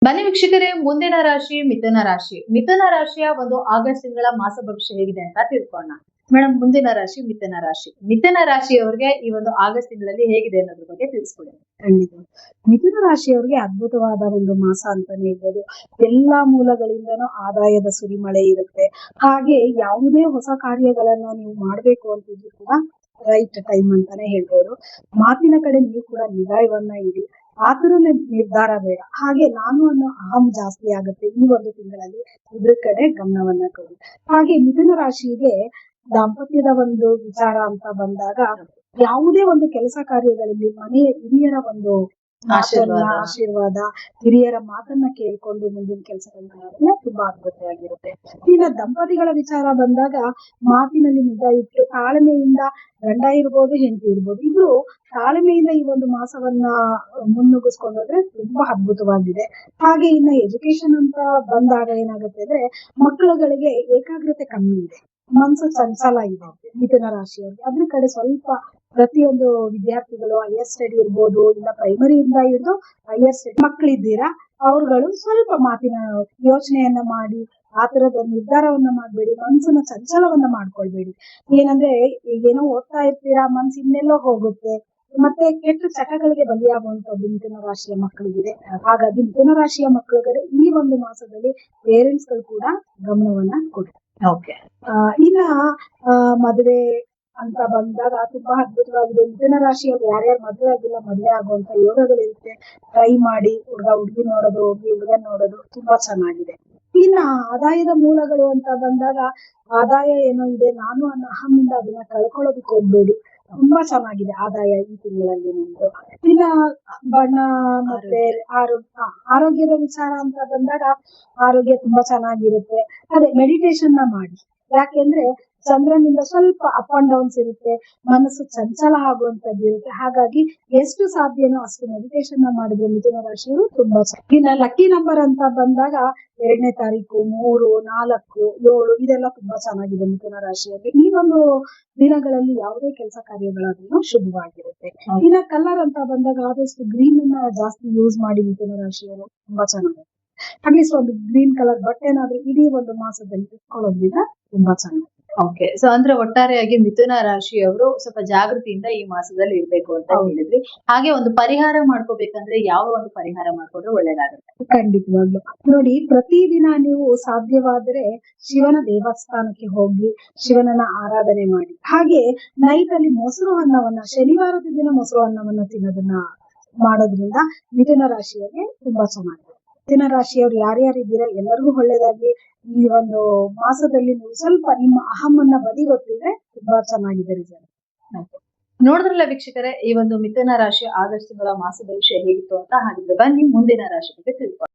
ಬನ್ನಿ ವೀಕ್ಷಕರೇ, ಮುಂದಿನ ರಾಶಿ ಮಿಥುನ ರಾಶಿ. ಮಿಥುನ ರಾಶಿಯ ಒಂದು ಆಗಸ್ಟ್ ತಿಂಗಳ ಮಾಸ ಭವಿಷ್ಯ ಹೇಗಿದೆ ಅಂತ ತಿಳ್ಕೊಳ್ಳೋಣ. ಮೇಡಮ್, ಮುಂದಿನ ರಾಶಿ ಮಿಥುನ ರಾಶಿ. ಮಿಥುನ ರಾಶಿಯವರಿಗೆ ಈ ಒಂದು ಆಗಸ್ಟ್ ತಿಂಗಳಲ್ಲಿ ಹೇಗಿದೆ ಅನ್ನೋದ್ರ ಬಗ್ಗೆ ತಿಳಿಸ್ಕೊಡಿ. ಖಂಡಿತ. ಮಿಥುನ ರಾಶಿಯವರಿಗೆ ಅದ್ಭುತವಾದ ಒಂದು ಮಾಸ ಅಂತಾನೆ ಹೇಳ್ಬೋದು. ಎಲ್ಲಾ ಮೂಲಗಳಿಂದನೂ ಆದಾಯದ ಸುರಿಮಳೆ ಇರುತ್ತೆ. ಹಾಗೆ ಯಾವುದೇ ಹೊಸ ಕಾರ್ಯಗಳನ್ನ ನೀವು ಮಾಡ್ಬೇಕು ಅಂತಿದ್ರು ಕೂಡ ರೈಟ್ ಟೈಮ್ ಅಂತಾನೆ ಹೇಳ್ಬೋದು. ಮಾತಿನ ಕಡೆ ನೀವು ಕೂಡ ನಿಗಾಯವನ್ನ ಇಡಿ. ಆತರ ನಿರ್ಧಾರ ಬೇಡ. ಹಾಗೆ ನಾನು ಅನ್ನೋ ಅಹಂ ಜಾಸ್ತಿ ಆಗುತ್ತೆ ಈ ಒಂದು ತಿಂಗಳಲ್ಲಿ. ಇದ್ರ ಕಡೆ ಗಮನವನ್ನ ಕೊಡಿ. ಹಾಗೆ ಮಿಥುನ ರಾಶಿಗೆ ದಾಂಪತ್ಯದ ಒಂದು ವಿಚಾರ ಅಂತ ಬಂದಾಗ ಯಾವುದೇ ಒಂದು ಕೆಲಸ ಕಾರ್ಯಗಳಲ್ಲಿ ಮನೆಯ ಹಿರಿಯರ ಒಂದು ಆಶೀರ್ವಾದ, ಹಿರಿಯರ ಮಾತನ್ನ ಕೇಳ್ಕೊಂಡು ಮುಂದಿನ ಕೆಲಸಗಳನ್ನ ಮಾಡಿದ್ರೆ ತುಂಬಾ ಅದ್ಭುತವಾಗಿರುತ್ತೆ. ಈಗ ದಂಪತಿಗಳ ವಿಚಾರ ಬಂದಾಗ ಮಾತಿನಲ್ಲಿ ನಿಜ ಇಟ್ಟು ತಾಳ್ಮೆಯಿಂದ ಗಂಡ ಇರ್ಬೋದು, ಹೆಂಡತಿ ಇರ್ಬೋದು, ಇಬ್ರು ತಾಳ್ಮೆಯಿಂದ ಈ ಒಂದು ಮಾಸವನ್ನ ಮುನ್ನುಗ್ಗಿಸ್ಕೊಂಡ್ರೆ ತುಂಬಾ ಅದ್ಭುತವಾಗಿದೆ. ಹಾಗೆ ಇನ್ನ ಎಜುಕೇಶನ್ ಅಂತ ಬಂದಾಗ ಏನಾಗುತ್ತೆ ಅಂದ್ರೆ ಮಕ್ಕಳುಗಳಿಗೆ ಏಕಾಗ್ರತೆ ಕಮ್ಮಿ ಇದೆ, ಮನಸ್ಸು ಚಂಚಲ ಇದೆ ಮಿಥುನ ರಾಶಿಯವರಿಗೆ. ಅದ್ರ ಕಡೆ ಸ್ವಲ್ಪ ಪ್ರತಿಯೊಂದು ವಿದ್ಯಾರ್ಥಿಗಳು ಹೈಯರ್ ಸ್ಟಡಿ ಇರ್ಬೋದು, ಇಲ್ಲ ಪ್ರೈಮರಿಯಿಂದ ಹಿಡಿದು ಹೈಯರ್ ಸ್ಟಡಿ ಮಕ್ಕಳಿದ್ದೀರಾ, ಅವ್ರುಗಳು ಸ್ವಲ್ಪ ಮಾತಿನ ಯೋಚನೆಯನ್ನ ಮಾಡಿ ಆ ತರದ ನಿರ್ಧಾರವನ್ನ ಮಾಡ್ಬೇಡಿ. ಮನ್ಸನ್ನ ಚಂಚಲವನ್ನ ಮಾಡ್ಕೊಳ್ಬೇಡಿ. ಏನಂದ್ರೆ ಏನೋ ಓದ್ತಾ ಇರ್ತೀರಾ, ಮನ್ಸು ಇನ್ನೆಲ್ಲೋ ಹೋಗುತ್ತೆ, ಮತ್ತೆ ಕೆಟ್ಟ ಚಟಗಳಿಗೆ ಬಲಿಯಾಗುವಂತದ್ದು ಮಿಥುನ ರಾಶಿಯ ಮಕ್ಕಳಿಗಿದೆ. ಹಾಗಾಗಿ ಮಿಥುನ ರಾಶಿಯ ಮಕ್ಕಳಿಗೆ ಈ ಒಂದು ಮಾಸದಲ್ಲಿ ಪೇರೆಂಟ್ಸ್ ಗಳು ಕೂಡ ಗಮನವನ್ನ ಕೊಡಿ. ಇನ್ನ ಮದುವೆ ಅಂತ ಬಂದಾಗ ತುಂಬಾ ಅದ್ಭುತವಾಗಿದೆ. ಮಿಥುನ ರಾಶಿಯಲ್ಲಿ ಯಾರ್ಯಾರು ಮದುವೆ ಆಗಿಲ್ಲ, ಮದುವೆ ಆಗುವಂತ ಯೋಗಗಳಿರುತ್ತೆ. ಟ್ರೈ ಮಾಡಿ. ಹುಡುಗಿ ನೋಡೋದು, ಹುಡುಗನ್ ನೋಡೋದು ತುಂಬಾ ಚೆನ್ನಾಗಿದೆ. ಇನ್ನ ಆದಾಯದ ಮೂಲಗಳು ಅಂತ ಬಂದಾಗ ಆದಾಯ ಏನೋ ಇದೆ, ನಾನು ಅನ್ನೋ ಅಹಮ್ಮಿಂದ ಅದನ್ನ ಕಳ್ಕೊಳ್ಳೋದಕ್ಕೆ ಹೋಗ್ಬೇಡಿ. ತುಂಬಾ ಚೆನ್ನಾಗಿದೆ ಆದಾಯ ಈ ತಿಂಗಳಲ್ಲಿ ನಿಮ್ದು. ಇನ್ನ ಬಣ್ಣ ಮತ್ತೆ ಆರೋಗ್ಯದ ವಿಚಾರ ಅಂತ ಬಂದಾಗ ಆರೋಗ್ಯ ತುಂಬಾ ಚೆನ್ನಾಗಿರುತ್ತೆ. ಅದೇ ಮೆಡಿಟೇಷನ್ ಮಾಡಿ. ಯಾಕೆಂದ್ರೆ ಚಂದ್ರನಿಂದ ಸ್ವಲ್ಪ ಅಪ್ ಅಂಡ್ ಡೌನ್ಸ್ ಇರುತ್ತೆ, ಮನಸ್ಸು ಚಂಚಲ ಆಗುವಂತದ್ದು ಇರುತ್ತೆ. ಹಾಗಾಗಿ ಎಷ್ಟು ಸಾಧ್ಯನೋ ಅಷ್ಟು ಮೆಡಿಟೇಷನ್ ಮಾಡಿದ್ರೆ ಮಿಥುನ ರಾಶಿಯವರು ತುಂಬಾ ಇನ್ನ ಲಕ್ಕಿ ನಂಬರ್ ಅಂತ ಬಂದಾಗ 2ನೇ ತಾರೀಕು, 3, 4, 7 ಇದೆಲ್ಲ ತುಂಬಾ ಚೆನ್ನಾಗಿದೆ ಮಿಥುನ ರಾಶಿಯಲ್ಲಿ. ಈ ಒಂದು ದಿನಗಳಲ್ಲಿ ಯಾವುದೇ ಕೆಲಸ ಕಾರ್ಯಗಳಾದ್ರೂ ಶುಭವಾಗಿರುತ್ತೆ. ಇನ್ನ ಕಲರ್ ಅಂತ ಬಂದಾಗ ಆದಷ್ಟು ಗ್ರೀನ್ ಅನ್ನ ಜಾಸ್ತಿ ಯೂಸ್ ಮಾಡಿ ಮಿಥುನ ರಾಶಿಯವರು ತುಂಬಾ ಚೆನ್ನಾಗಿದೆ. ಅಟ್ಲೀಸ್ಟ್ ಒಂದು ಗ್ರೀನ್ ಕಲರ್ ಬಟ್ಟೆನಾದ್ರೂ ಇಡೀ ಒಂದು ಮಾಸದಲ್ಲಿ ಇಟ್ಕೊಳ್ಳೋದ್ರಿಂದ ತುಂಬಾ ಚೆನ್ನಾಗಿದೆ. ಓಕೆ, ಸೊ ಅಂದ್ರೆ ಒಟ್ಟಾರೆಯಾಗಿ ಮಿಥುನ ರಾಶಿಯವರು ಸ್ವಲ್ಪ ಜಾಗೃತಿಯಿಂದ ಈ ಮಾಸದಲ್ಲಿ ಇರ್ಬೇಕು ಅಂತ ಹೇಳಿದ್ರಿ. ಹಾಗೆ ಒಂದು ಪರಿಹಾರ ಮಾಡ್ಕೋಬೇಕಂದ್ರೆ ಯಾವ ಒಂದು ಪರಿಹಾರ ಮಾಡ್ಕೊಂಡ್ರೆ ಒಳ್ಳೇದಾಗುತ್ತೆ? ಖಂಡಿತವಾಗ್ಲು ನೋಡಿ, ಪ್ರತಿದಿನ ನೀವು ಸಾಧ್ಯವಾದರೆ ಶಿವನ ದೇವಸ್ಥಾನಕ್ಕೆ ಹೋಗಿ ಶಿವನನ್ನ ಆರಾಧನೆ ಮಾಡಿ. ಹಾಗೆ ನೈಟ್ ಅಲ್ಲಿ ಮೊಸರು ಅನ್ನವನ್ನ, ಶನಿವಾರದ ದಿನ ಮೊಸರು ಅನ್ನವನ್ನ ತಿನ್ನೋದನ್ನ ಮಾಡೋದ್ರಿಂದ ಮಿಥುನ ರಾಶಿಯವರಿಗೆ ತುಂಬಾ ಚೆನ್ನಾಗಿದೆ. ಮಿಥುನ ರಾಶಿಯವರು ಯಾರ್ಯಾರಿದ್ದೀರಾ ಎಲ್ಲರಿಗೂ ಒಳ್ಳೇದಾಗಿ. ಈ ಒಂದು ಮಾಸದಲ್ಲಿ ನೀವು ಸ್ವಲ್ಪ ನಿಮ್ಮ ಅಹಮ್ಮನ್ನ ಬದಿಗೊತ್ತಿದ್ರೆ ತುಂಬಾ ಚೆನ್ನಾಗಿದೆ ರಿಸಲ್ಟ್. ನೋಡಿದ್ರಲ್ಲ ವೀಕ್ಷಕರೇ, ಈ ಒಂದು ಮಿಥುನ ರಾಶಿ ಆಗಸ್ಟ್ ತಿಂಗಳ ಮಾಸ ಭವಿಷ್ಯ ಹೇಗಿತ್ತು ಅಂತ. ಹಾಗಿದ್ರೆ ಬನ್ನಿ ಮುಂದಿನ ರಾಶಿ ಬಗ್ಗೆ ತಿಳ್ಕೊಳ್ಳೋಣ.